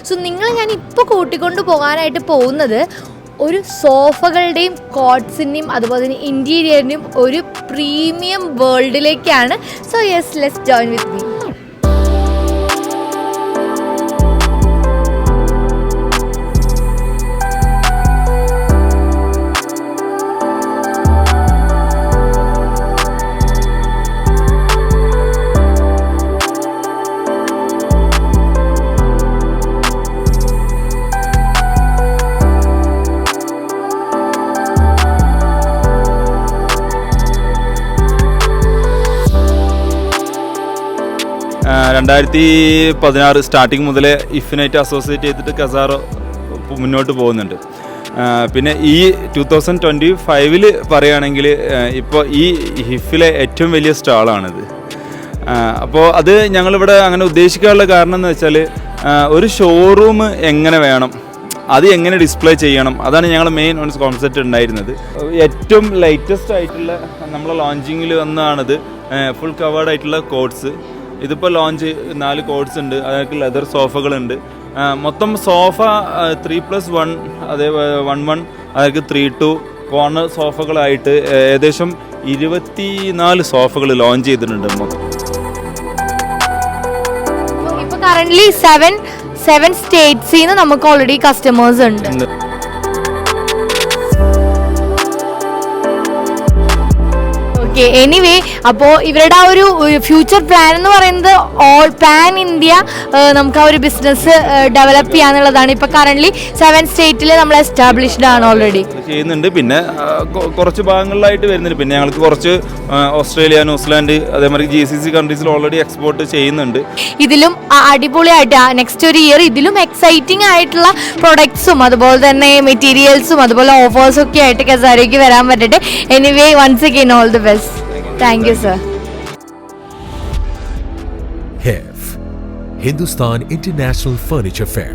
So നിങ്ങളെ ഞാൻ ഇപ്പോൾ കൂട്ടിക്കൊണ്ട് പോകാനായിട്ട് പോകുന്നത് ഒരു സോഫകളുടെയും കോട്ട്സിൻ്റെയും അതുപോലെ തന്നെ ഇൻറ്റീരിയറിൻ്റെയും ഒരു പ്രീമിയം വേൾഡിലേക്കാണ്. So yes, let's join with me. 2016 starting മുതലേ ഇഫിനായിട്ട് അസോസിയേറ്റ് ചെയ്തിട്ട് കസാറോ മുന്നോട്ട് പോകുന്നുണ്ട്. പിന്നെ ഈ 2025 പറയുകയാണെങ്കിൽ ഇപ്പോൾ ഈ ഹിഫിലെ ഏറ്റവും വലിയ സ്റ്റാളാണിത്. അപ്പോൾ അത് ഞങ്ങളിവിടെ അങ്ങനെ ഉദ്ദേശിക്കാനുള്ള കാരണം എന്ന് വെച്ചാൽ ഒരു ഷോറൂം എങ്ങനെ വേണം, അത് എങ്ങനെ ഡിസ്പ്ലേ ചെയ്യണം, അതാണ് ഞങ്ങൾ മെയിൻ കോൺസെപ്റ്റ് ഉണ്ടായിരുന്നത്. ഏറ്റവും ലേറ്റസ്റ്റ് ആയിട്ടുള്ള നമ്മളെ ലോഞ്ചിങ്ങിൽ വന്നതാണിത്. ഫുൾ കവേർഡ് ആയിട്ടുള്ള കോട്ട്സ്. ഇതിപ്പോൾ ലോഞ്ച് 4 കോട്ട്സ് ഉണ്ട്. അതൊക്കെ ലെതർ സോഫകളുണ്ട്. മൊത്തം സോഫ 3+1, അതേ 1-1, അതൊക്കെ 3-2 കോർണർ സോഫകളായിട്ട് ഏകദേശം 24 സോഫകൾ ലോഞ്ച് ചെയ്തിട്ടുണ്ട് മൊത്തം. ഇപ്പോൾ കറന്റ് 7 സ്റ്റേറ്റ്സിൽ നിന്ന് നമുക്ക് ഓൾറെഡി കസ്റ്റമേഴ്സ് ഉണ്ട്. എനിവേ, അപ്പോൾ ഇവരുടെ ആ ഒരു ഫ്യൂച്ചർ പ്ലാൻ എന്ന് പറയുന്നത് ഓൾ പാൻ ഇന്ത്യ നമുക്ക് ആ ഒരു ബിസിനസ് ഡെവലപ്പ് ചെയ്യാന്നുള്ളതാണ്. ഇപ്പോൾ കറന്റ് 7 സ്റ്റേറ്റിൽ നമ്മൾ എസ്റ്റാബ്ലിഷ്ഡ് ആണ് ഓൾറെഡി ചെയ്യുന്നുണ്ട്. പിന്നെ കുറച്ച് ഭാഗങ്ങളിലായിട്ട് വരുന്നുണ്ട്. പിന്നെ ഞങ്ങൾക്ക് കുറച്ച് ഓസ്ട്രേലിയ, ന്യൂസിലാൻഡ്, അതേമാതിരി GCC കൺട്രീസിൽ ഓൾറെഡി എക്സ്പോർട്ട് ചെയ്യുന്നുണ്ട്. ഇതിലും അടിപൊളിയായിട്ട് നെക്സ്റ്റ് ഒരു ഇയർ ഇതിലും എക്സൈറ്റിംഗ് ആയിട്ടുള്ള പ്രൊഡക്ട്സും അതുപോലെ തന്നെ മെറ്റീരിയൽസും അതുപോലെ ഓഫേഴ്സും ഒക്കെ ആയിട്ട് കസാരയ്ക്ക് വരാൻ പറ്റട്ടെ. Anyway, once again all the best. Thank you, sir. HIF, Hindustan International Furniture Fair.